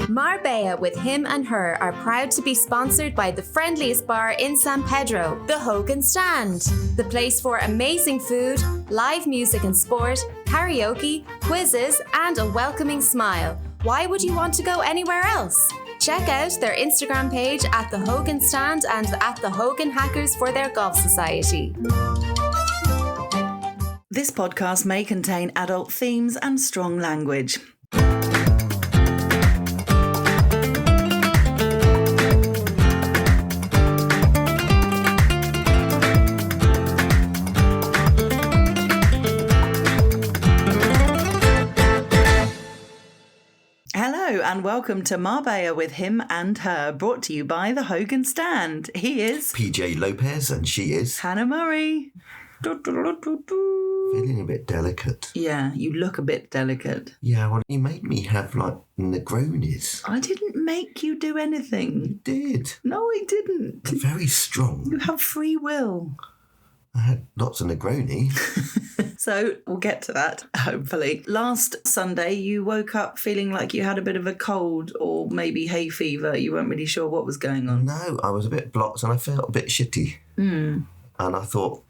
Marbella with Him and Her are proud to be sponsored by the friendliest bar in San Pedro, the Hogan Stand. The place for amazing food, live music and sport, karaoke, quizzes, and a welcoming smile. Why would you want to go anywhere else? Check out their Instagram page at the Hogan Stand and at the Hogan Hackers for their golf society. This podcast may contain adult themes and strong language. Hello and welcome to Marbella with Him and Her, brought to you by the Hogan Stand. He is PJ Lopez and she is Hannah Murray. Feeling a bit delicate. Yeah, you look a bit delicate. Yeah, well, you made me have like Negronis. I didn't make you do anything. You did. No, I didn't. Very strong. You have free will. I had lots of Negroni. So we'll get to that, hopefully. Last Sunday, you woke up feeling like you had a bit of a cold or maybe hay fever. You weren't really sure what was going on. No, I was a bit blocked and I felt a bit shitty. And I thought,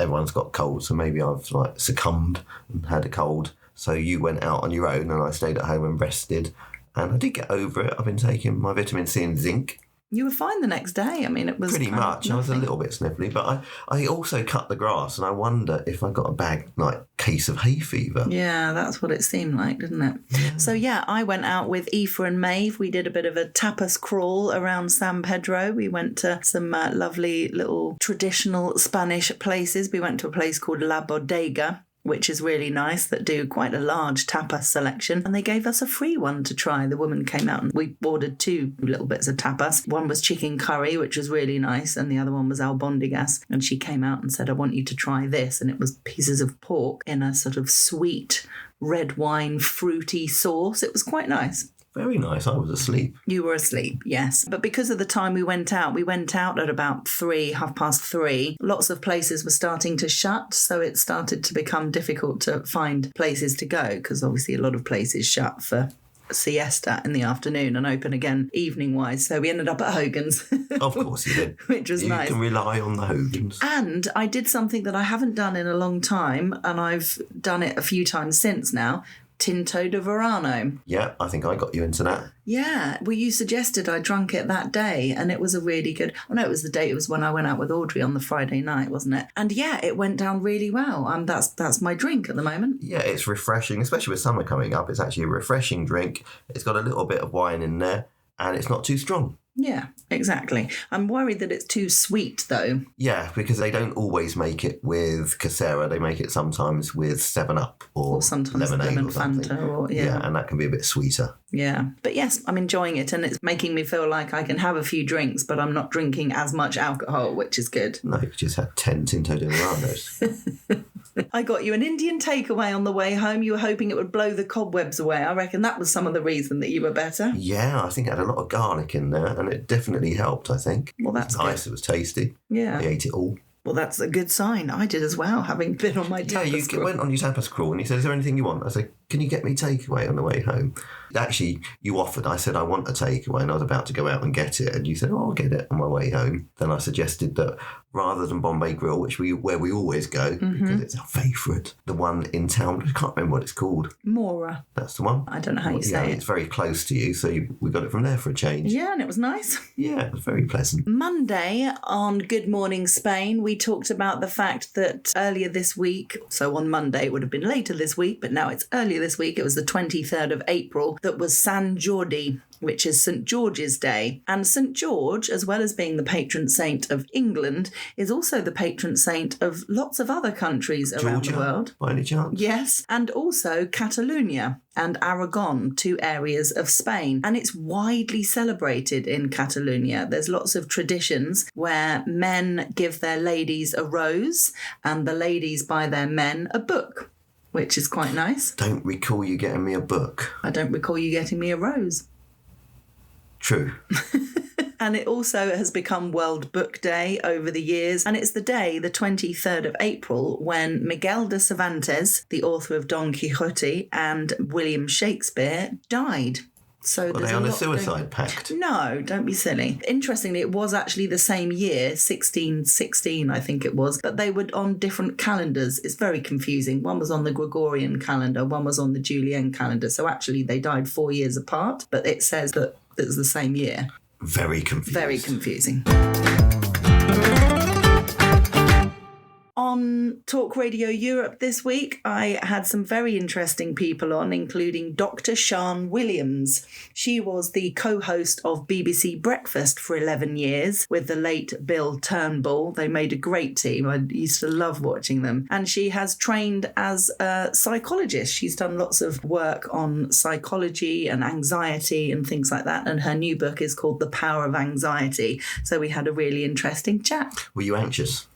everyone's got cold, so maybe I've like succumbed and had a cold. So you went out on your own and I stayed at home and rested. And I did get over it. I've been taking my vitamin C and zinc. You were fine the next day. I mean, it was pretty much. I was a little bit sniffly, but I also cut the grass, and I wonder if I got a bad case of hay fever. Yeah, that's what it seemed like, didn't it? Yeah. So yeah, I went out with Aoife and Maeve. We did a bit of a tapas crawl around San Pedro. We went to some lovely little traditional Spanish places. We went to a place called La Bodega, which is really nice, that do quite a large tapas selection. And they gave us a free one to try. The woman came out and we ordered 2 little bits of tapas. One was chicken curry, which was really nice, and the other one was albondigas. And she came out and said, I want you to try this. And it was pieces of pork in a sort of sweet red wine fruity sauce. It was quite nice. Very nice. I was asleep. You were asleep, yes. But because of the time we went out at about 3:30. Lots of places were starting to shut, so it started to become difficult to find places to go, because obviously a lot of places shut for siesta in the afternoon and open again evening-wise. So we ended up at Hogan's. Of course you did. Which was nice. You can rely on the Hogans. And I did something that I haven't done in a long time, and I've done it a few times since now. Tinto de Verano. Yeah, I think I got you into that. Yeah, well, you suggested I drunk it that day, and it was a really good... Oh, no, it was when I went out with Audrey on the Friday night, wasn't it? And yeah, it went down really well. That's my drink at the moment. Yeah, it's refreshing, especially with summer coming up. It's actually a refreshing drink. It's got a little bit of wine in there, and it's not too strong. Yeah, exactly. I'm worried that it's too sweet, though. Yeah, because they don't always make it with Casera. They make it sometimes with 7-Up or sometimes lemonade lemon or something. Fanta. Yeah, and that can be a bit sweeter. Yeah. But yes, I'm enjoying it, and it's making me feel like I can have a few drinks, but I'm not drinking as much alcohol, which is good. No, you just had 10 Tinto de Veranos. I got you an Indian takeaway on the way home. You were hoping it would blow the cobwebs away. I reckon that was some of the reason that you were better. Yeah, I think it had a lot of garlic in there, and it definitely helped, I think. Well, that's nice. Good. It was tasty. Yeah. I ate it all. Well, that's a good sign. I did as well, having been on my tapas crawl. You went on your tapas crawl and you said, is there anything you want? I said, can you get me takeaway on the way home? Actually, you offered. I said, I want a takeaway, and I was about to go out and get it. And you said, oh, I'll get it on my way home. Then I suggested that rather than Bombay Grill, where we always go, because it's our favourite, the one in town, I can't remember what it's called. Mora. That's the one. I don't know how you say it. It's very close to you, so we got it from there for a change. Yeah, and it was nice. Yeah, it was very pleasant. Monday on Good Morning Spain, we talked about the fact that earlier this week, so on Monday, it would have been later this week, but now it's earlier this week, it was the 23rd of April, that was San Jordi, which is St. George's Day. And St. George, as well as being the patron saint of England, is also the patron saint of lots of other countries around the world. By any chance? Yes, and also Catalonia and Aragon, 2 areas of Spain. And it's widely celebrated in Catalonia. There's lots of traditions where men give their ladies a rose and the ladies buy their men a book, which is quite nice. Don't recall you getting me a book. I don't recall you getting me a rose. True. And it also has become World Book Day over the years. And it's the day, the 23rd of April, when Miguel de Cervantes, the author of Don Quixote, and William Shakespeare died. So Were there's they on a lot going- suicide pact? No, don't be silly. Interestingly, it was actually the same year, 1616, I think it was, but they were on different calendars. It's very confusing. One was on the Gregorian calendar, one was on the Julian calendar. So actually, they died 4 years apart, but it says that it was the same year. Very confused. Very confusing. On Talk Radio Europe this week, I had some very interesting people on, including Dr Sian Williams. She was the co-host of BBC Breakfast for 11 years with the late Bill Turnbull. They made a great team. I used to love watching them. And she has trained as a psychologist. She's done lots of work on psychology and anxiety and things like that. And her new book is called The Power of Anxiety. So we had a really interesting chat. Were you anxious?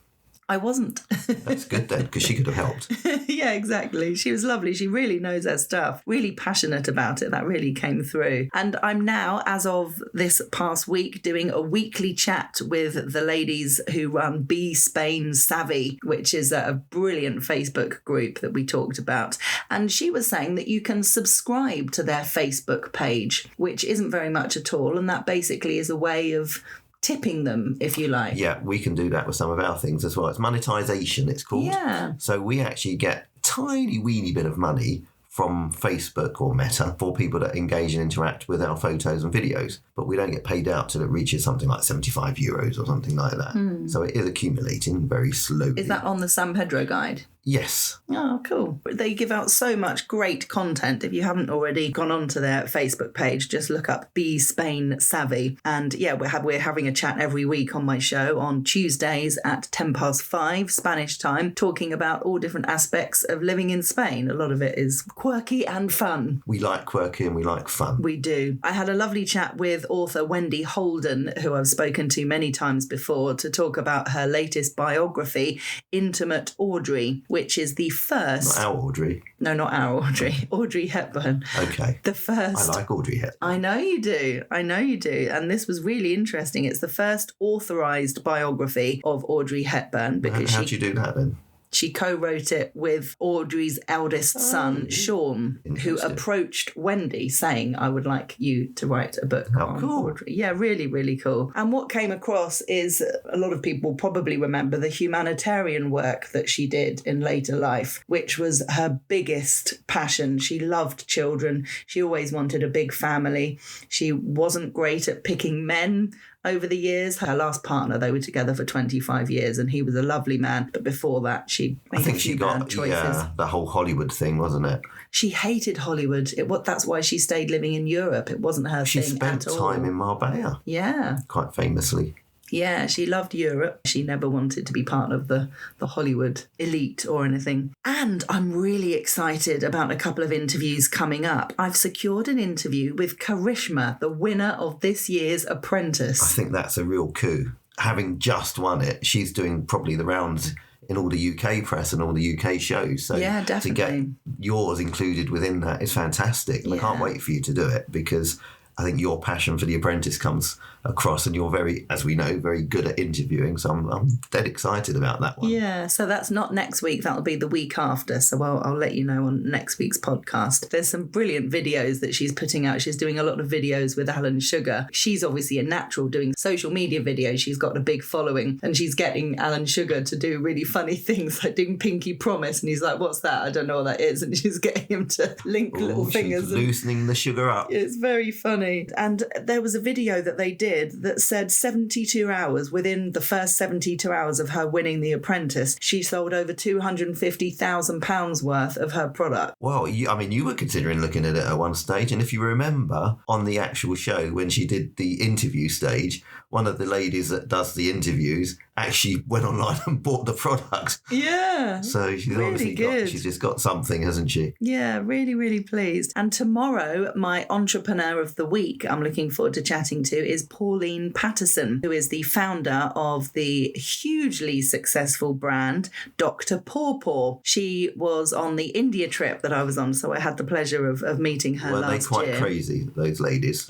I wasn't. That's good then, because she could have helped. Yeah, exactly. She was lovely. She really knows her stuff. Really passionate about it. That really came through. And I'm now, as of this past week, doing a weekly chat with the ladies who run Be Spain Savvy, which is a brilliant Facebook group that we talked about. And she was saying that you can subscribe to their Facebook page, which isn't very much at all. And that basically is a way of tipping them, if you like. Yeah, we can do that with some of our things as well. It's monetization, it's called. Yeah. So we actually get a tiny weeny bit of money from Facebook or Meta for people that engage and interact with our photos and videos. But we don't get paid out till it reaches something like €75 or something like that. So it is accumulating very slowly. Is that on the San Pedro guide? Yes. Oh, cool. They give out so much great content. If you haven't already gone onto their Facebook page, just look up Be Spain Savvy. And yeah, we're having a chat every week on my show on Tuesdays at 5:10 Spanish time, talking about all different aspects of living in Spain. A lot of it is quirky and fun. We like quirky and we like fun. We do. I had a lovely chat with author Wendy Holden, who I've spoken to many times before, to talk about her latest biography, Intimate Audrey, which is the first... Not our Audrey. No, not our Audrey. Audrey Hepburn. Okay. The first... I like Audrey Hepburn. I know you do. I know you do. And this was really interesting. It's the first authorised biography of Audrey Hepburn because How'd you do that then? She co-wrote it with Audrey's eldest son, Sean, who approached Wendy saying, I would like you to write a book on cool. Audrey. Yeah, really, really cool. And what came across is a lot of people probably remember the humanitarian work that she did in later life, which was her biggest passion. She loved children. She always wanted a big family. She wasn't great at picking men. Over the years, her last partner, they were together for 25 years and he was a lovely man. But before that, she made a few bad choices. Yeah, the whole Hollywood thing, wasn't it? She hated Hollywood. That's why she stayed living in Europe. It wasn't her She thing at all. spent time in Marbella. Yeah. Quite famously. Yeah, she loved Europe. She never wanted to be part of the Hollywood elite or anything. And I'm really excited about a couple of interviews coming up. I've secured an interview with Karishma, the winner of this year's Apprentice. I think that's a real coup. Having just won it, she's doing probably the rounds in all the UK press and all the UK shows. So yeah, definitely. To get yours included within that is fantastic. And I can't wait for you to do it because I think your passion for The Apprentice comes across and you're very, as we know, very good at interviewing. So I'm dead excited about that one. Yeah, so that's not next week. That'll be the week after. So I'll let you know on next week's podcast. There's some brilliant videos that she's putting out. She's doing a lot of videos with Alan Sugar. She's obviously a natural doing social media videos. She's got a big following and she's getting Alan Sugar to do really funny things like doing Pinky Promise. And he's like, what's that? I don't know what that is. And she's getting him to link little fingers. She's loosening the sugar up. It's very funny. And there was a video that they did that said 72 hours, within the first 72 hours of her winning The Apprentice, she sold over £250,000 worth of her product. Well, you were considering looking at it at one stage. And if you remember on the actual show when she did the interview stage, one of the ladies that does the interviews actually went online and bought the product. Yeah. So she's really obviously good. She's just got something, hasn't she? Yeah, really, really pleased. And tomorrow, my Entrepreneur of the week I'm looking forward to chatting to is Pauline Patterson, who is the founder of the hugely successful brand Dr Paw. She was on the India trip that I was on, so I had the pleasure of meeting her last year. Were they quite crazy, those ladies?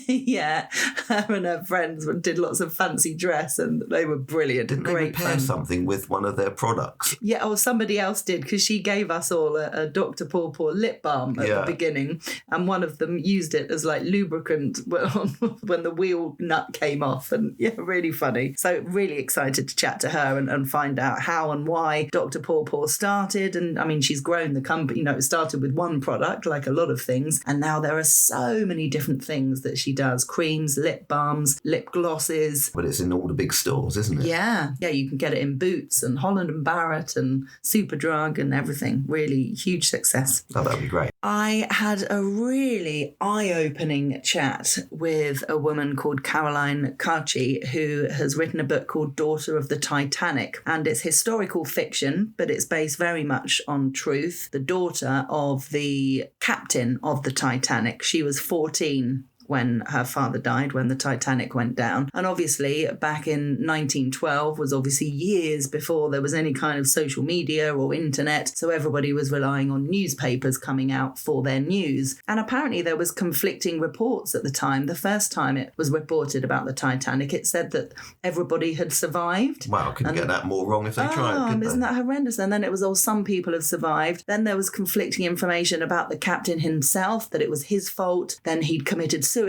Yeah, her and her friends did lots of fancy dress and they were brilliant. Didn't they repair something with one of their products? Yeah, somebody else did, because she gave us all a Dr Paw lip balm at the beginning, and one of them used it as like lubricant when the wheel nut came off, and yeah, really funny. So really excited to chat to her and find out how and why Dr Paw started. And I mean, she's grown the company. It started with one product, like a lot of things, and now there are so many different things that she does: creams, lip balms, lip glosses. But it's in all the big stores, isn't it? Yeah, you can get it in Boots and Holland and Barrett and Superdrug and everything. Really huge success. Oh, that'd be great. I had a really eye-opening chat with a woman called Caroline Carci, who has written a book called Daughter of the Titanic, and it's historical fiction, but it's based very much on truth. The daughter of the captain of the Titanic. She was 14 when her father died, when the Titanic went down. And obviously back in 1912 was obviously years before there was any kind of social media or internet. So everybody was relying on newspapers coming out for their news. And apparently there was conflicting reports at the time. The first time it was reported about the Titanic, it said that everybody had survived. Wow, couldn't get that more wrong if they tried, could they? Isn't that horrendous? And then it was, some people have survived. Then there was conflicting information about the captain himself, that it was his fault. Then he'd committed suicide.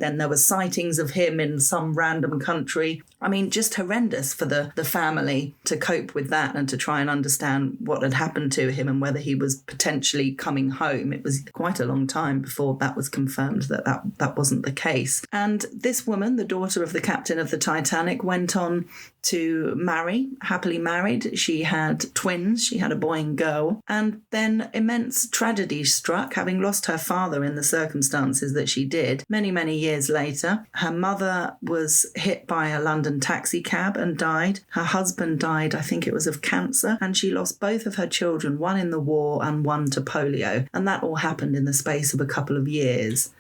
Then there were sightings of him in some random country. I mean, just horrendous for the family to cope with that and to try and understand what had happened to him and whether he was potentially coming home. It was quite a long time before that was confirmed that wasn't the case. And this woman, the daughter of the captain of the Titanic, went on to marry, happily married. She had twins. She had a boy and girl. And then immense tragedy struck, having lost her father in the circumstances that she did. Many, many years later, her mother was hit by a London taxi cab and died. Her husband died, I think it was of cancer, and she lost both of her children, one in the war and one to polio. And that all happened in the space of a couple of years.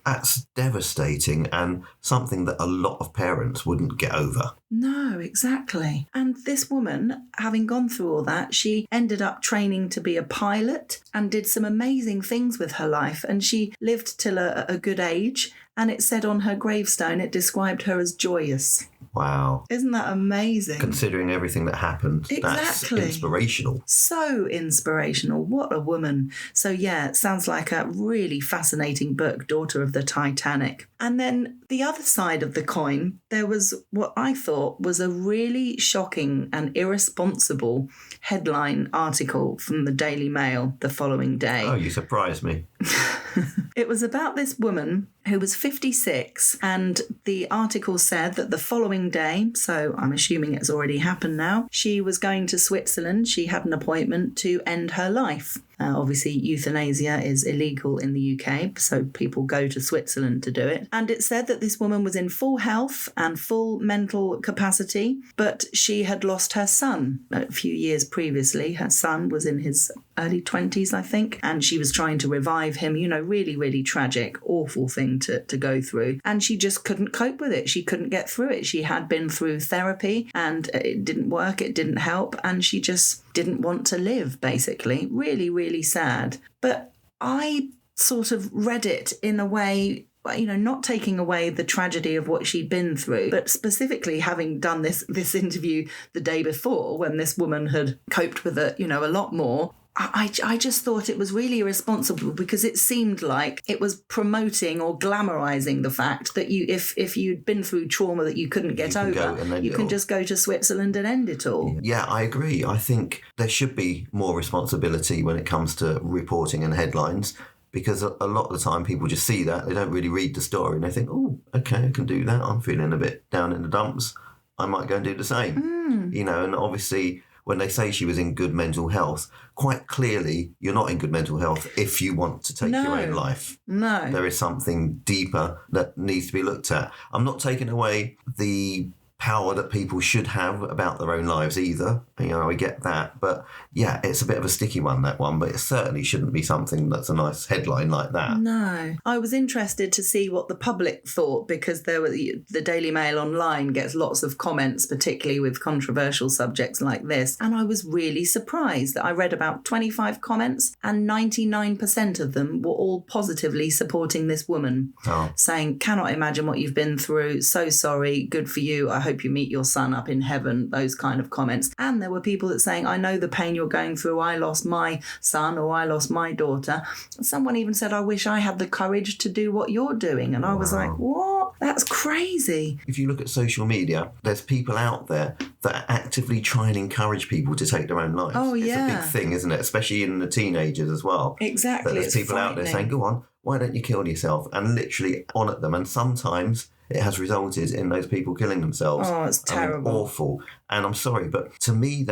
That's devastating, and something that a lot of parents wouldn't get over. No, exactly. And this woman, having gone through all that, she ended up training to be a pilot and did some amazing things with her life. And she lived till a good age. And it said on her gravestone, it described her as joyous. Wow. Isn't that amazing? Considering everything that happened, exactly. That's inspirational. So inspirational. What a woman. So yeah, it sounds like a really fascinating book, Daughter of the Titanic. And then the other side of the coin, there was what I thought was a really shocking and irresponsible headline article from the Daily Mail the following day. Oh, you surprised me. It was about this woman who was 56, and the article said that the following day, so I'm assuming it's already happened now, she was going to Switzerland. She had an appointment to end her life. Obviously, euthanasia is illegal in the UK, so people go to Switzerland to do it. And it said that this woman was in full health and full mental capacity, but she had lost her son a few years previously. Her son was in his early 20s, I think, and she was trying to revive him. Really, really tragic, awful thing to go through. And she just couldn't cope with it. She couldn't get through it. She had been through therapy and it didn't work, it didn't help, and she just didn't want to live, basically. Really, really sad. But I sort of read it in a way, not taking away the tragedy of what she'd been through, but specifically having done this interview the day before when this woman had coped with it, a lot more. I just thought it was really irresponsible, because it seemed like it was promoting or glamorizing the fact that if you'd been through trauma that you couldn't get over, you can just go to Switzerland and end it all. Yeah, I agree. I think there should be more responsibility when it comes to reporting and headlines, because a lot of the time people just see that, they don't really read the story, and they think, oh, okay, I can do that. I'm feeling a bit down in the dumps. I might go and do the same. And obviously, when they say she was in good mental health, quite clearly you're not in good mental health if you want to take your own life. No. There is something deeper that needs to be looked at. I'm not taking away the power that people should have about their own lives either. I get that. But yeah, it's a bit of a sticky one, that one. But it certainly shouldn't be something that's a nice headline like that. No. I was interested to see what the public thought, because the Daily Mail online gets lots of comments, particularly with controversial subjects like this. And I was really surprised that I read about 25 comments and 99% of them were all positively supporting this woman, saying, cannot imagine what you've been through, so sorry, good for you, I hope you meet your son up in heaven, those kind of comments. And there were people that saying, I know the pain you're going through, I lost my son or I lost my daughter. Someone even said, I wish I had the courage to do what you're doing. And I was like, what? That's crazy. If you look at social media, there's people out there that actively try and encourage people to take their own lives. Oh, yeah. It's a big thing, isn't it? Especially in the teenagers as well. Exactly. But there's people out there saying, go on, why don't you kill yourself? And literally on at them. And sometimes it has resulted in those people killing themselves. Oh, it's terrible. Awful. And I'm sorry, but to me,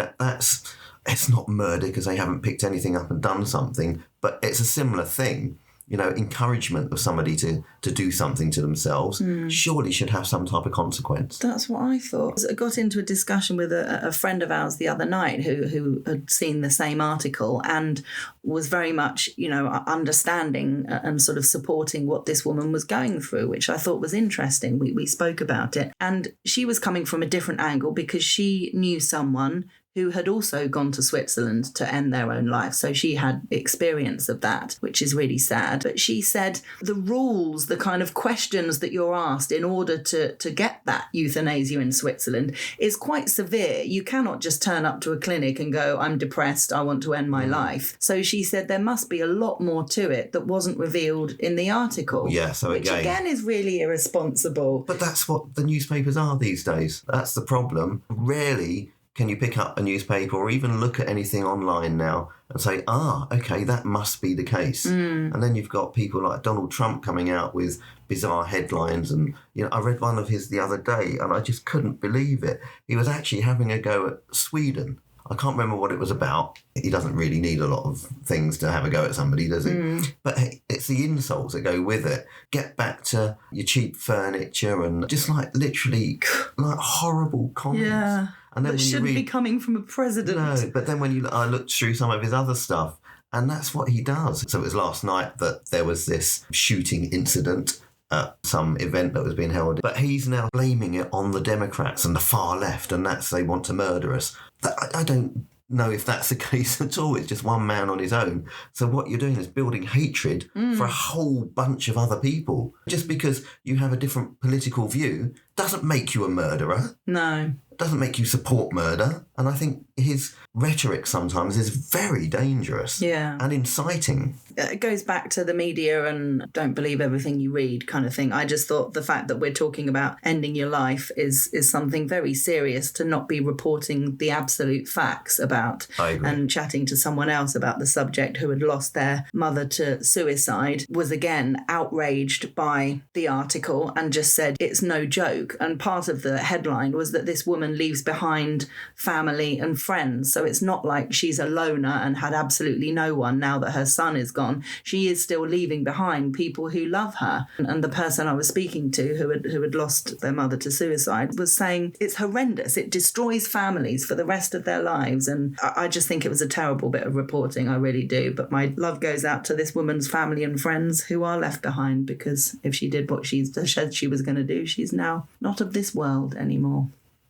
it's not murder because they haven't picked anything up and done something, but it's a similar thing. Encouragement of somebody to do something to themselves surely should have some type of consequence. That's what I thought. I got into a discussion with a friend of ours the other night who had seen the same article and was very much, understanding and sort of supporting what this woman was going through, which I thought was interesting. We spoke about it. And she was coming from a different angle because she knew someone who had also gone to Switzerland to end their own life. So she had experience of that, which is really sad. But she said the rules, the kind of questions that you're asked in order to get that euthanasia in Switzerland is quite severe. You cannot just turn up to a clinic and go, I'm depressed, I want to end my life. So she said there must be a lot more to it that wasn't revealed in the article. Yeah, so which again is really irresponsible. But that's what the newspapers are these days. That's the problem. Rarely can you pick up a newspaper or even look at anything online now and say, okay, that must be the case. And then you've got people like Donald Trump coming out with bizarre headlines. And, I read one of his the other day and I just couldn't believe it. He was actually having a go at Sweden. I can't remember what it was about. He doesn't really need a lot of things to have a go at somebody, does he? But it's the insults that go with it. Get back to your cheap furniture and just literally horrible comments. Yeah. And then that shouldn't be coming from a president. No, but then when I looked through some of his other stuff, and that's what he does. So it was last night that there was this shooting incident at some event that was being held. But he's now blaming it on the Democrats and the far left, and they want to murder us. I don't know if that's the case at all. It's just one man on his own. So what you're doing is building hatred for a whole bunch of other people. Just because you have a different political view doesn't make you a murderer. No. Doesn't make you support murder. And I think his rhetoric sometimes is very dangerous and inciting. It goes back to the media and don't believe everything you read kind of thing. I just thought the fact that we're talking about ending your life is something very serious to not be reporting the absolute facts about. I agree. And chatting to someone else about the subject who had lost their mother to suicide was again outraged by the article and just said it's no joke. And part of the headline was that this woman leaves behind family and friends. So it's not like she's a loner and had absolutely no one now that her son is gone. She is still leaving behind people who love her. And the person I was speaking to who had lost their mother to suicide was saying it's horrendous. It destroys families for the rest of their lives. And I just think it was a terrible bit of reporting. I really do. But my love goes out to this woman's family and friends who are left behind, because if she did what she said she was going to do, she's now not of this world anymore.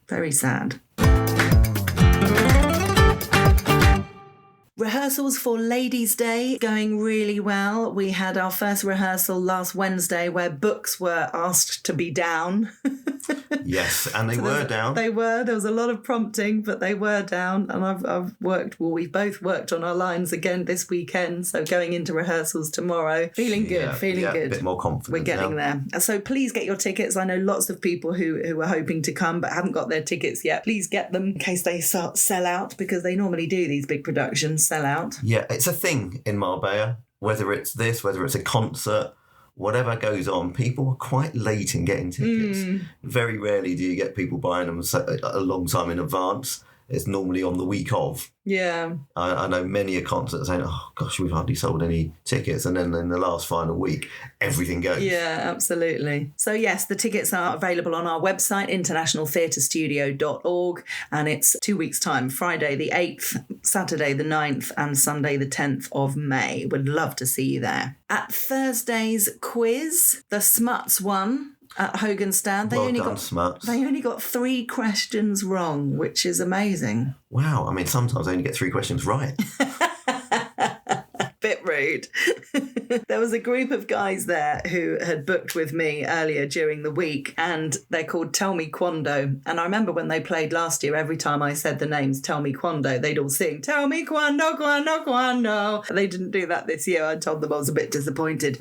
Very sad. Rehearsals for Ladies' Day going really well. We had our first rehearsal last Wednesday where books were asked to be down. Yes, and they were down. They were. There was a lot of prompting, but they were down. And we've both worked on our lines again this weekend. So going into rehearsals tomorrow, feeling good. A bit more confident. We're getting there. So please get your tickets. I know lots of people who are hoping to come but haven't got their tickets yet. Please get them in case they sell out, because they normally do these big productions, sell out. Yeah, it's a thing in Marbella, whether it's this, whether it's a concert, whatever goes on, people are quite late in getting tickets. Very rarely do you get people buying them a long time in advance. it's normally on the week of. Yeah. I know many a concert saying, oh gosh, we've hardly sold any tickets, and then in the last final week everything goes. Yeah, absolutely. So yes, the tickets are available on our website, internationaltheatrestudio.org, and it's 2 weeks time, Friday the 8th, Saturday the 9th and Sunday the 10th of May. Would love to see you there. At Thursday's quiz, the Smuts won at Hogan Stand. They Well only done, got Smuts. They only got 3 questions wrong, which is amazing. Wow, I mean, sometimes I only get 3 questions right. Bit rude. There was a group of guys there who had booked with me earlier during the week, and they're called Tell Me Quando. And I remember when they played last year, every time I said the names Tell Me Quando, they'd all sing Tell Me Quando, Quando, Quando. They didn't do that this year. I told them I was a bit disappointed.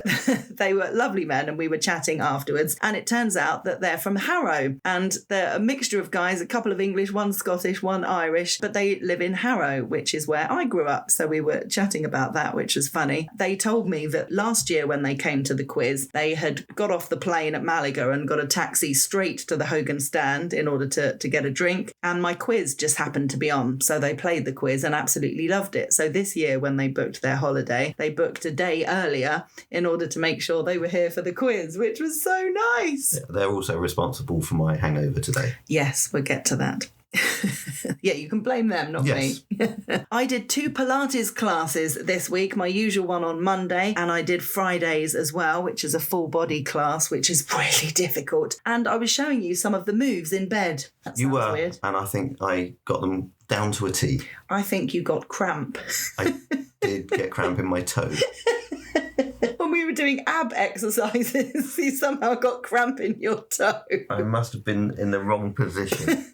They were lovely men, and we were chatting afterwards. And it turns out that they're from Harrow, and they're a mixture of guys, a couple of English, one Scottish, one Irish, but they live in Harrow, which is where I grew up. So we were chatting about that, which was funny. They told me that last year when they came to the quiz, they had got off the plane at Malaga and got a taxi straight to the Hogan Stand in order to get a drink. And my quiz just happened to be on. So they played the quiz and absolutely loved it. So this year when they booked their holiday, they booked a day earlier in order to make sure they were here for the quiz, which was so nice. Yeah, they're also responsible for my hangover today. Yes, we'll get to that. Yeah, you can blame them, not Yes. me. I did 2 Pilates classes this week, my usual one on Monday, and I did Fridays as well, which is a full body class, which is really difficult. And I was showing you some of the moves in bed. That You sounds were, weird. and I think I got them down to a T. I think you got cramp. I did get cramp in my toe. When we were doing ab exercises, you somehow got cramp in your toe. I must have been in the wrong position.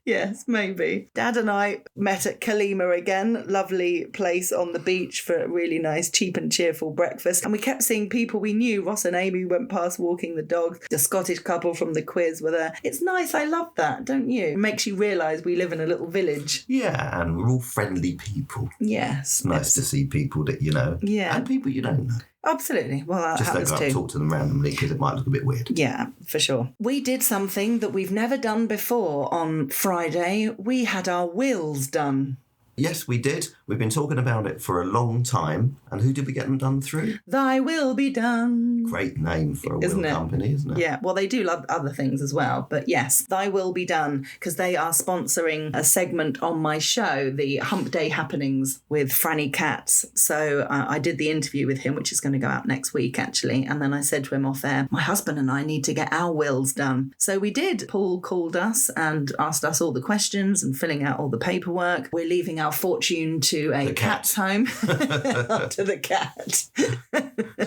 Yes, maybe. Dad and I met at Kalima again, lovely place on the beach for a really nice, cheap and cheerful breakfast. And we kept seeing people we knew. Ross and Amy went past walking the dogs. The Scottish couple from the quiz were there. It's nice. I love that, don't you? It makes you realise we live in a little village. Yeah, and we're all friendly people. Yes. It's nice to see people that you know. Yeah. And people you don't know. Absolutely. Well, that Just don't happens go up and too. talk to them randomly because it might look a bit weird. Yeah, for sure. We did something that we've never done before on Friday. We had our wills done. Yes, we did. We've been talking about it for a long time. And who did we get them done through? Thy will be done. Great name for a Isn't will it? company, isn't it? Yeah, well, they do love other things as well. But yes, Thy Will Be Done, because they are sponsoring a segment on my show, the Hump Day Happenings with Franny Katz. So I did the interview with him, which is going to go out next week, actually. And then I said to him off air, my husband and I need to get our wills done. So we did. Paul called us and asked us all the questions and filling out all the paperwork. We're leaving our fortune to a The cat. cat's home. To the cat.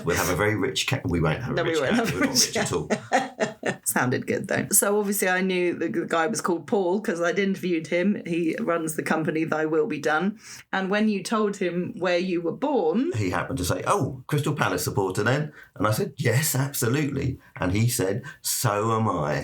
We'll have a very rich cat. We won't have No, a we rich won't cat. have a We're not rich rich at all. Sounded good though. So obviously I knew the guy was called Paul because I'd interviewed him. He runs the company Thy Will Be Done. And when you told him where you were born, He happened to say, oh, Crystal Palace supporter then? And I said, yes, absolutely. And he said, so am I.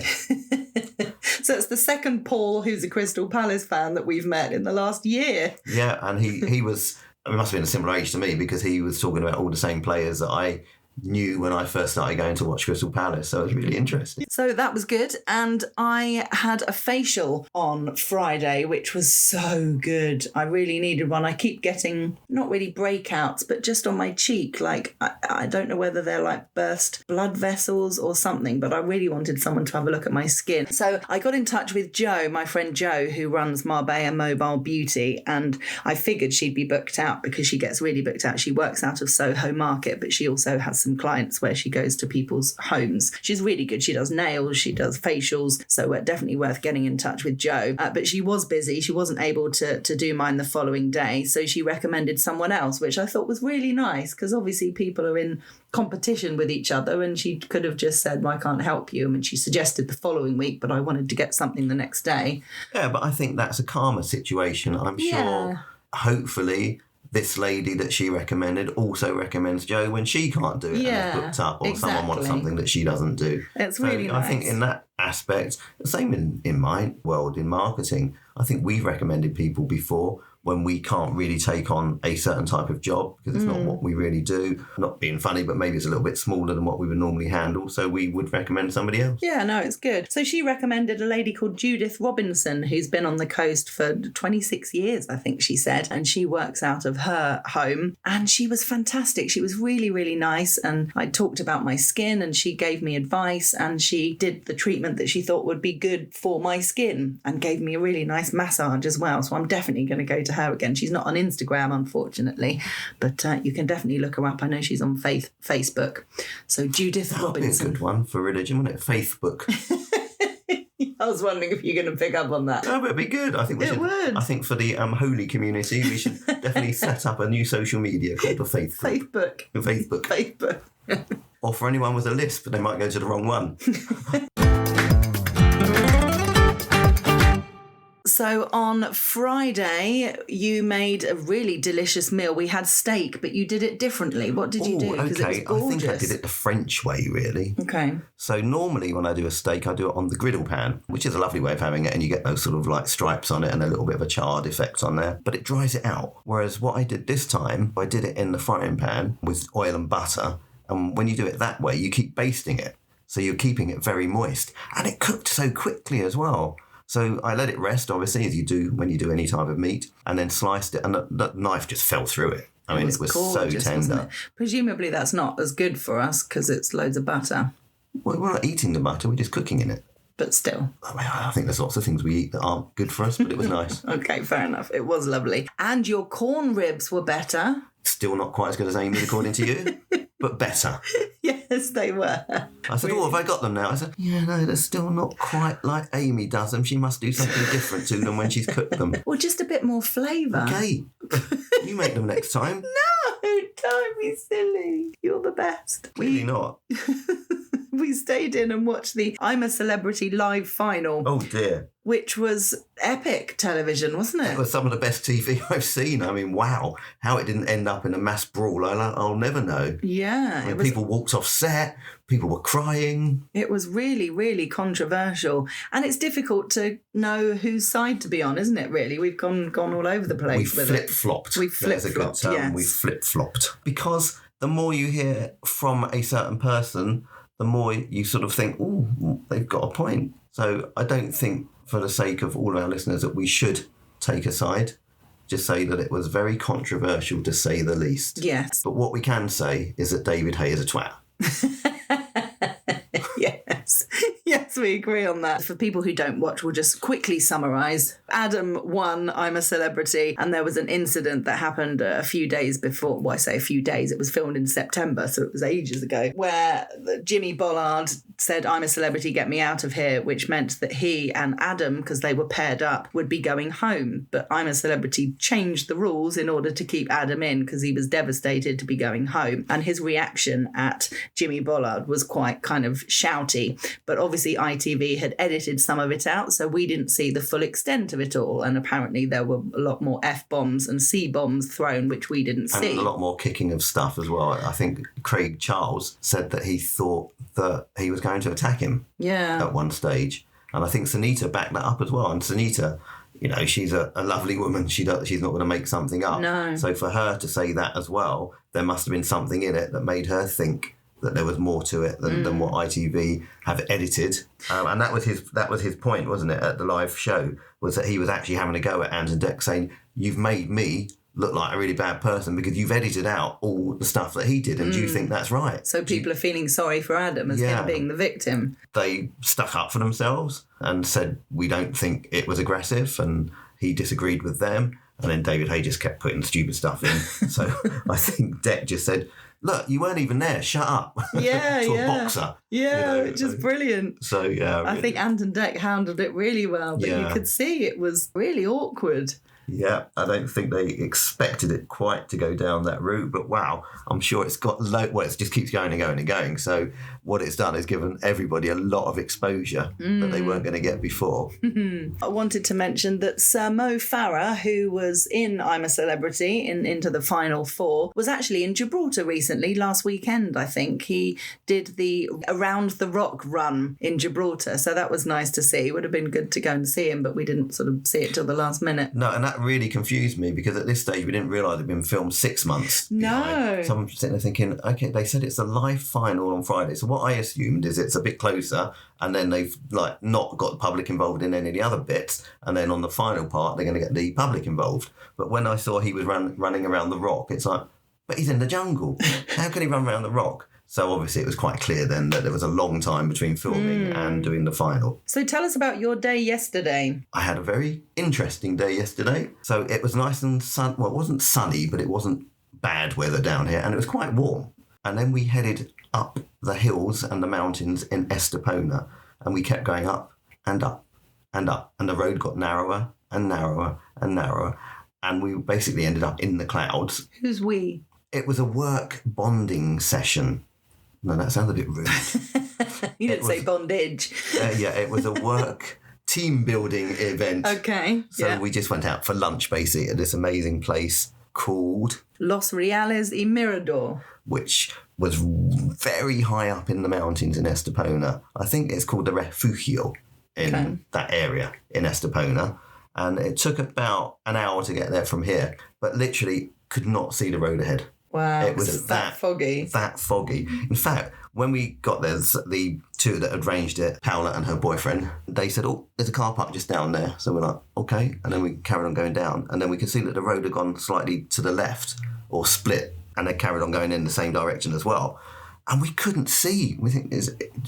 so it's the second Paul who's a Crystal Palace fan that we've met in the last year. Yeah, and he was, he must have been a similar age to me because he was talking about all the same players that I knew when I first started going to watch Crystal Palace. So it was really interesting. So that was good. And I had a facial on Friday, which was so good. I really needed one. I keep getting, not really breakouts, but just on my cheek. Like, I don't know whether they're like burst blood vessels or something, but I really wanted someone to have a look at my skin. So I got in touch with Jo, my friend Jo, who runs Marbella Mobile Beauty. And I figured she'd be booked out because she gets really booked out. She works out of Soho Market, but she also has some clients where she goes to people's homes. She's really good. She does nails, she does facials, so definitely worth getting in touch with Jo. But she was busy. She wasn't able to do mine the following day, so she recommended someone else, which I thought was really nice because obviously people are in competition with each other, and she could have just said, well, I can't help you. I mean, she suggested the following week, but I wanted to get something the next day. Yeah, but I think that's a karma situation. I'm sure, hopefully, this lady that she recommended also recommends Jo when she can't do it and is booked up, or someone wants something that she doesn't do. It's so really nice. I think in that aspect, the same in my world, in marketing, I think we've recommended people before when we can't really take on a certain type of job because it's not what we really do. Not being funny, but maybe it's a little bit smaller than what we would normally handle. So we would recommend somebody else. Yeah, no, it's good. So she recommended a lady called Judith Robinson, who's been on the coast for 26 years, I think she said. And she works out of her home. And she was fantastic. She was really, really nice. And I talked about my skin and she gave me advice and she did the treatment that she thought would be good for my skin and gave me a really nice massage as well. So I'm definitely going to go to her again. She's not on Instagram, unfortunately, but you can definitely look her up. I know she's on Facebook. So Judith Robinson. Be a good one for religion, wouldn't it? Facebook. I was wondering if you're going to pick up on that. Oh, but it'd be good. I think we should. Would. I think for the holy community, we should definitely set up a new social media called the Facebook. Facebook. Or for anyone with a lisp, they might go to the wrong one. So on Friday, you made a really delicious meal. We had steak, but you did it differently. What did you do? Because Okay, it was gorgeous. I think I did it the French way, really. Okay. So normally when I do a steak, I do it on the griddle pan, which is a lovely way of having it, and you get those sort of like stripes on it and a little bit of a charred effect on there, but it dries it out. Whereas what I did this time, I did it in the frying pan with oil and butter, and when you do it that way, you keep basting it. So you're keeping it very moist, and it cooked so quickly as well. So I let it rest, obviously, as you do when you do any type of meat, and then sliced it, and the knife just fell through it. I mean, it was gorgeous, so tender. Wasn't it? Presumably that's not as good for us because it's loads of butter. Well, we're not eating the butter, we're just cooking in it. But still. I mean, I think there's lots of things we eat that aren't good for us, but it was nice. Okay, fair enough. It was lovely. And your corn ribs were better. Still not quite as good as Amy's, according to you, but better. Yes, they were. I said, have I got them now? I said, yeah, no, they're still not quite like Amy does them. She must do something different to them when she's cooked them. Well, just a bit more flavour. Okay, you make them next time. No, don't be silly. You're the best. Clearly not. We stayed in and watched the I'm a Celebrity live final. Oh, dear. Which was epic television, wasn't it? It was some of the best TV I've seen. I mean, wow. How it didn't end up in a mass brawl, I'll never know. Yeah. When people walked off set, people were crying. It was really, really controversial. And it's difficult to know whose side to be on, isn't it, really? We've gone all over the place with it. We flip-flopped. That's a good term. Yes. We flip-flopped. Because the more you hear from a certain person, the more you sort of think, oh, they've got a point. So I don't think, for the sake of all our listeners, that we should take a side. Just say that it was very controversial, to say the least. Yes. But what we can say is that David Hay is a twat. Yes. Yes, we agree on that. For people who don't watch, we'll just quickly summarise. Adam won I'm a Celebrity, and there was an incident that happened a few days before. Well, I say a few days. It was filmed in September, so it was ages ago, where Jimmy Bullard said, I'm a celebrity, get me out of here, which meant that he and Adam, because they were paired up, would be going home. But I'm a Celebrity changed the rules in order to keep Adam in because he was devastated to be going home. And his reaction at Jimmy Bullard was quite kind of shouty. But obviously ITV had edited some of it out, so we didn't see the full extent of it all. And apparently there were a lot more F-bombs and C-bombs thrown, which we didn't see. And a lot more kicking of stuff as well. I think Craig Charles said that he thought that he was going to attack him at one stage. And I think Sunita backed that up as well. And Sunita, you know, she's a lovely woman. She's not going to make something up. No. So for her to say that as well, there must have been something in it that made her think that there was more to it than what ITV have edited. And that was his point, wasn't it, at the live show, was that he was actually having a go at Ant and Dec, saying, you've made me look like a really bad person because you've edited out all the stuff that he did, and do you think that's right? So people are feeling sorry for Adam as him being the victim. They stuck up for themselves and said, we don't think it was aggressive, and he disagreed with them. And then David Hay just kept putting stupid stuff in. So I think Dec just said, look, you weren't even there, shut up. Yeah, to a boxer. Yeah, you know, which is brilliant. So, yeah. I think Ant and Dec handled it really well, but you could see it was really awkward. Yeah, I don't think they expected it quite to go down that route, but wow, I'm sure it's got well, it just keeps going and going and going. So what it's done is given everybody a lot of exposure that they weren't going to get before. I wanted to mention that Sir Mo Farah, who was in I'm a Celebrity into the final four, was actually in Gibraltar recently, last weekend, I think. He did the Around the Rock run in Gibraltar, so that was nice to see. It would have been good to go and see him, but we didn't sort of see it till the last minute. No, and that that really confused me because at this stage we didn't realise it'd been filmed 6 months. No. Behind. So I'm sitting there thinking, okay, they said it's a live final on Friday. So what I assumed is it's a bit closer and then they've like not got the public involved in any of the other bits. And then on the final part, they're going to get the public involved. But when I saw he was running around the rock, it's like, but he's in the jungle. How can he run around the rock? So obviously it was quite clear then that there was a long time between filming and doing the final. So tell us about your day yesterday. I had a very interesting day yesterday. So it was nice and well, it wasn't sunny, but it wasn't bad weather down here, and it was quite warm. And then we headed up the hills and the mountains in Estepona, and we kept going up and up and up, and the road got narrower and narrower and narrower, and we basically ended up in the clouds. Who's we? It was a work bonding session. No, that sounds a bit rude. You didn't say bondage. Yeah, it was a work team building event. Okay. So we just went out for lunch basically at this amazing place called Los Reales y Mirador, which was very high up in the mountains in Estepona. I think it's called the Refugio in that area in Estepona. And it took about an hour to get there from here, but literally could not see the road ahead. Wow, it was that foggy. That foggy. In fact, when we got there, the two that had arranged it, Paola and her boyfriend, they said, oh, there's a car park just down there. So we're like, okay. And then we carried on going down. And then we could see that the road had gone slightly to the left or split. And they carried on going in the same direction as well. And we couldn't see. We think,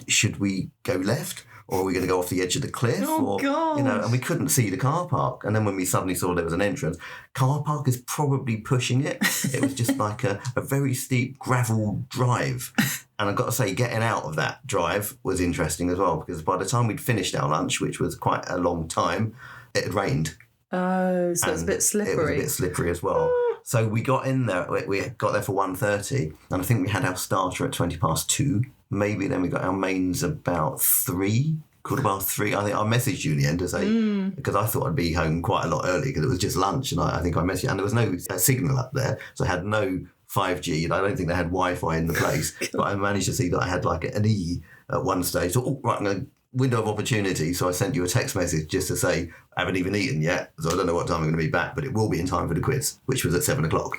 should we go left? Or are we going to go off the edge of the cliff? God. And we couldn't see the car park. And then when we suddenly saw there was an entrance, car park is probably pushing it. It was just like a very steep gravel drive. And I've got to say, getting out of that drive was interesting as well, because by the time we'd finished our lunch, which was quite a long time, it had rained. Oh, so it's a bit slippery. It was a bit slippery as well. So we got in there, we got there for 1:30, and I think we had our starter at 2:20. Maybe then we got our mains about 3, 3:15. I think I messaged you in the end to say, because I thought I'd be home quite a lot early because it was just lunch, and I think I messaged you, and there was no signal up there, so I had no 5G, and I don't think they had Wi-Fi in the place, but I managed to see that I had like an E at one stage. So, I'm going to window of opportunity, so I sent you a text message just to say I haven't even eaten yet, so I don't know what time I'm going to be back, but it will be in time for the quiz, which was at 7:00.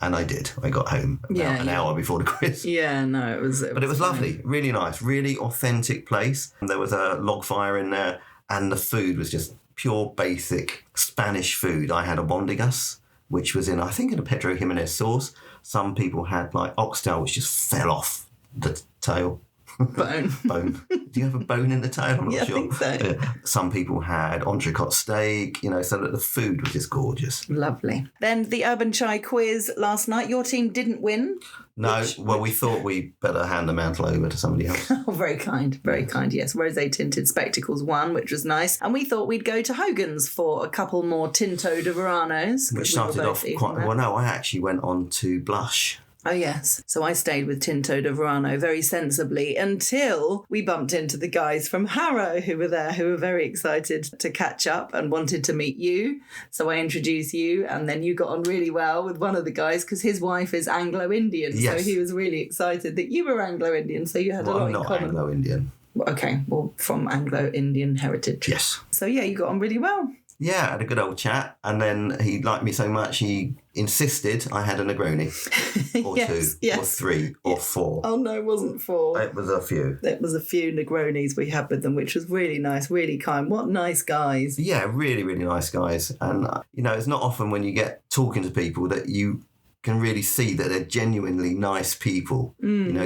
And I did. I got home about an hour before the quiz. Yeah, no, it was But it was lovely, really nice, really authentic place. And there was a log fire in there, and the food was just pure basic Spanish food. I had a bondigas, which was in a Pedro Jimenez sauce. Some people had like oxtail, which just fell off the tail. Bone. Do you have a bone in the tail? I'm not sure. I think so. Some people had entrecôte steak, so that the food was just gorgeous. Lovely. Then the Urban Chai quiz last night. Your team didn't win. No, we thought we'd better hand the mantle over to somebody else. Oh, very kind, yes. Rosé-tinted spectacles won, which was nice. And we thought we'd go to Hogan's for a couple more Tinto de Veranos. Which started off quite... Well, no, I actually went on to Blush. Oh, yes. So I stayed with Tinto de Verano very sensibly until we bumped into the guys from Harrow who were there, who were very excited to catch up and wanted to meet you. So I introduced you, and then you got on really well with one of the guys because his wife is Anglo-Indian. Yes. So he was really excited that you were Anglo-Indian, so you had a lot in common. I'm not Anglo-Indian. Okay, well, from Anglo-Indian heritage. Yes. So, yeah, you got on really well. Yeah, had a good old chat. And then he liked me so much, he insisted I had a Negroni. Or yes, 2, or 3, or 4. Oh, no, it wasn't 4. It was a few. It was a few Negronis we had with them, which was really nice, really kind. What nice guys. Yeah, really, really nice guys. And, it's not often when you get talking to people that you can really see that they're genuinely nice people.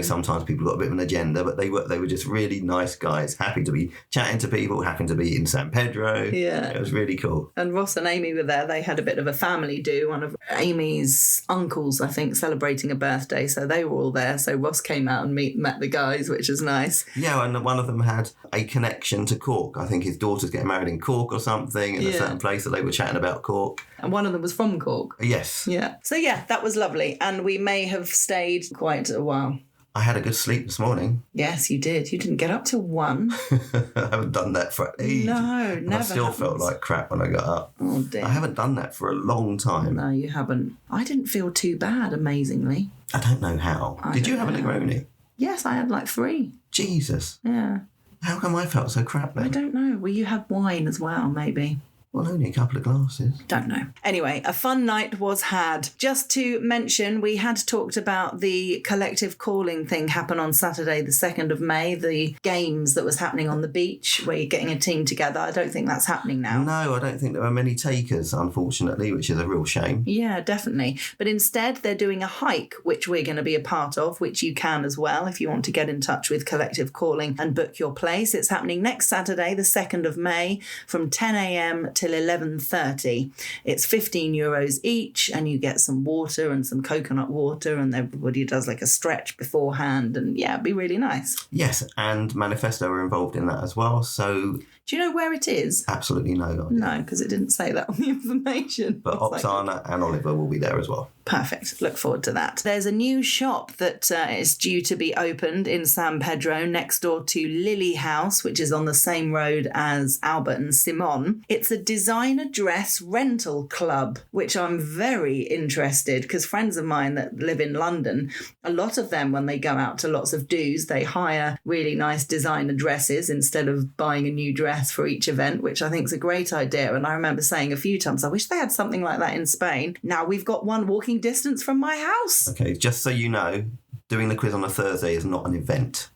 Sometimes people got a bit of an agenda, but they were just really nice guys, happy to be chatting to people, happy to be in San Pedro. Yeah. It was really cool. And Ross and Amy were there. They had a bit of a family do. One of Amy's uncles, I think, celebrating a birthday, so they were all there. So Ross came out and met the guys, which was nice. Yeah, and one of them had a connection to Cork. I think his daughter's getting married in Cork or something, in a certain place, so they were chatting about Cork. And one of them was from Cork. Yes. Yeah. So, yeah, that was lovely. And we may have stayed quite a while. I had a good sleep this morning. Yes, you did. You didn't get up till 1. I haven't done that for ages. No, never. I still felt like crap when I got up. Oh, dear. I haven't done that for a long time. No, you haven't. I didn't feel too bad, amazingly. I don't know how. Did you have a Negroni? Yes, I had like 3. Jesus. Yeah. How come I felt so crap then? I don't know. Well, you had wine as well, maybe. Well, only a couple of glasses. Don't know. Anyway, a fun night was had. Just to mention, we had talked about the collective calling thing happen on Saturday, the 2nd of May, the games that was happening on the beach where you're getting a team together. I don't think that's happening now. No, I don't think there are many takers, unfortunately, which is a real shame. Yeah, definitely. But instead, they're doing a hike, which we're going to be a part of, which you can as well if you want to get in touch with Collective Calling and book your place. It's happening next Saturday, the 2nd of May, from 10 a.m. till 11:30. It's €15 each, and you get some water and some coconut water, and everybody does like a stretch beforehand, and yeah, it'd be really nice. Yes, and Manifesto are involved in that as well, so... Do you know where it is? Absolutely no idea. No, because it didn't say that on the information. But Oksana and Oliver will be there as well. Perfect. Look forward to that. There's a new shop that is due to be opened in San Pedro next door to Lily House, which is on the same road as Albert and Simon. It's a designer dress rental club, which I'm very interested because friends of mine that live in London, a lot of them, when they go out to lots of do's, they hire really nice designer dresses instead of buying a new dress for each event, which I think is a great idea. And I remember saying a few times, I wish they had something like that in Spain. Now we've got one walking distance from my house. Okay, just so you know, doing the quiz on a Thursday is not an event.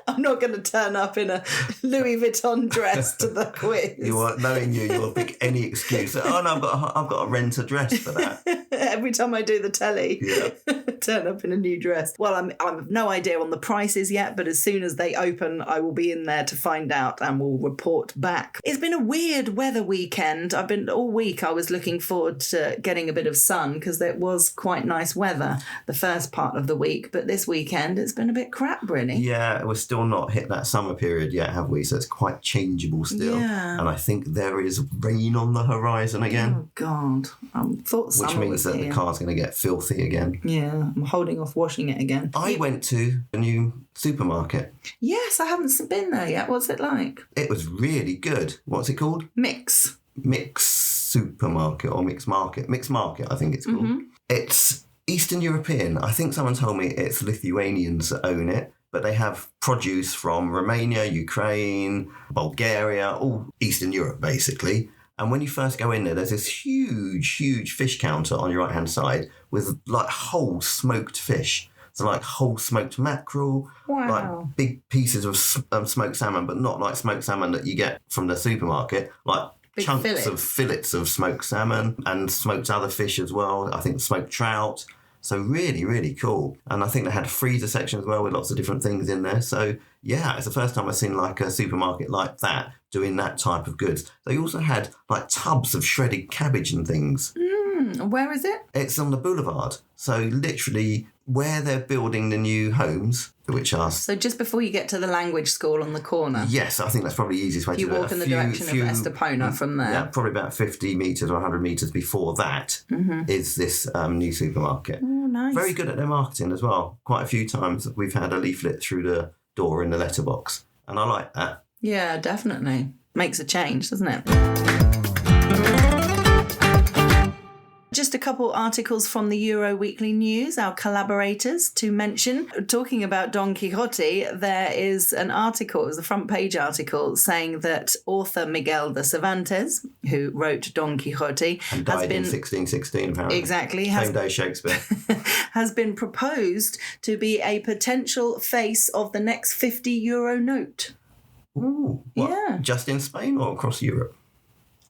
I'm not going to turn up in a Louis Vuitton dress to the quiz. Knowing you'll pick any excuse. Oh no, I've got to rent a dress for that. Every time I do the telly, Yeah. turn up in a new dress. Well, I've no idea on the prices yet, but as soon as they open, I will be in there to find out and will report back. It's been a weird weather weekend. All week I was looking forward to getting a bit of sun because it was quite nice weather the first part of the week, but this weekend it's been a bit crap, really. Yeah, we're still not hit that summer period yet, have we? So it's quite changeable still. Yeah. And I think there is rain on the horizon again. Oh, God. I thought summer Which means was that here. the car's going to get filthy again. Yeah, I'm holding off washing it again. I went to a new supermarket. Yes, I haven't been there yet. What's it like? It was really good. What's it called? Mix. Mix Supermarket or Mixed Market. Mixed Market, I think it's called. Mm-hmm. It's Eastern European. I think someone told me it's Lithuanians that own it, but they have produce from Romania, Ukraine, Bulgaria, all Eastern Europe, basically. And when you first go in there, there's this huge, huge fish counter on your right-hand side with like whole smoked fish. So like whole smoked mackerel, Wow. like big pieces of smoked salmon, but not like smoked salmon that you get from the supermarket, like Big chunks of fillets of smoked salmon and smoked other fish as well. I think smoked trout. So really, really cool. And I think they had a freezer section as well with lots of different things in there. So yeah, it's the first time I've seen like a supermarket like that doing that type of goods. They also had like tubs of shredded cabbage and things. Where is it? It's on the boulevard. So literally where they're building the new homes, which are... So just before you get to the language school on the corner. Yes, I think that's probably the easiest way to do it. You walk in the direction of Estepona from there. Yeah, probably about 50 metres or 100 metres before that is this new supermarket. Oh, nice. Very good at their marketing as well. Quite a few times we've had a leaflet through the door in the letterbox. And I like that. Yeah, definitely. Makes a change, doesn't it? Just a couple articles from the Euro Weekly News, our collaborators to mention. Talking about Don Quixote, there is an article, it was a front page article, saying that author Miguel de Cervantes, who wrote Don Quixote, And died in 1616, apparently. Exactly. Same day Shakespeare. has been proposed to be a potential face of the next €50 note. Ooh. What, Yeah. just in Spain or across Europe?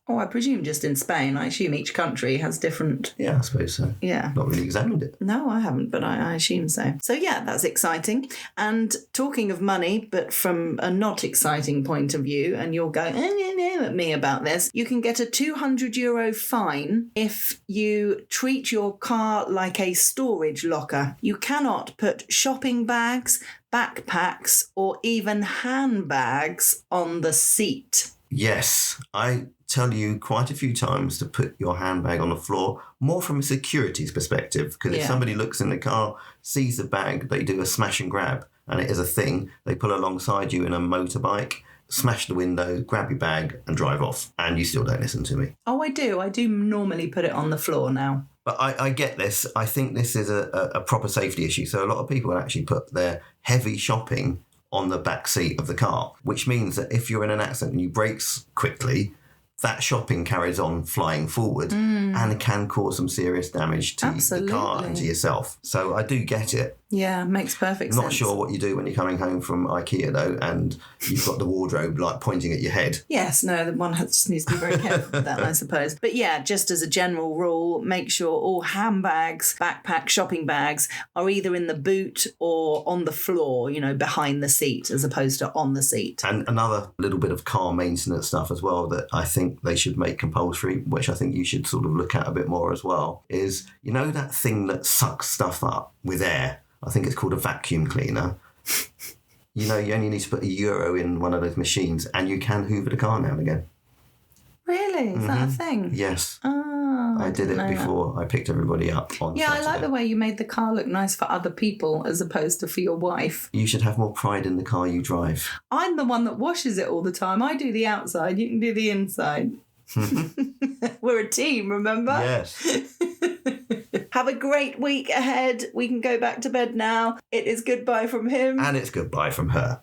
Oh, I presume just in Spain. I assume each country has different... Yeah, I suppose so. Yeah. Not really examined it. No, I haven't, but I assume so. So, yeah, that's exciting. And talking of money, but from a not exciting point of view, and you'll go, at me about this, you can get a €200 fine if you treat your car like a storage locker. You cannot put shopping bags, backpacks, or even handbags on the seat. Yes, I tell you quite a few times to put your handbag on the floor, more from a security's perspective, because if somebody looks in the car, sees the bag, they do a smash and grab, and it is a thing. They pull alongside you in a motorbike, smash the window, grab your bag and drive off, and you still don't listen to me. Oh, I do. I do normally put it on the floor now. But I get this. I think this is a proper safety issue. So a lot of people actually put their heavy shopping on the back seat of the car, which means that if you're in an accident and you brake quickly, that shopping carries on flying forward and it can cause some serious damage to the car and to yourself. So I do get it. Yeah, makes perfect sense. Not sure what you do when you're coming home from IKEA though, and you've got the wardrobe like pointing at your head. Yes, no, the one just needs to be very careful with that, I suppose. But yeah, just as a general rule, make sure all handbags, backpack, shopping bags are either in the boot or on the floor, you know, behind the seat as opposed to on the seat. And another little bit of car maintenance stuff as well that I think they should make compulsory, which I think you should sort of look at a bit more as well, is, you know, that thing that sucks stuff up with air? I think it's called a vacuum cleaner. You know, you only need to put €1 in one of those machines and you can hoover the car now and again. Really? Is that a thing? Yes. Oh, I did it before I picked everybody up on Saturday. I like the way you made the car look nice for other people as opposed to for your wife. You should have more pride in the car you drive. I'm the one that washes it all the time. I do the outside, you can do the inside. We're a team, remember? Yes. Have a great week ahead. We can go back to bed now. It is goodbye from him. And it's goodbye from her.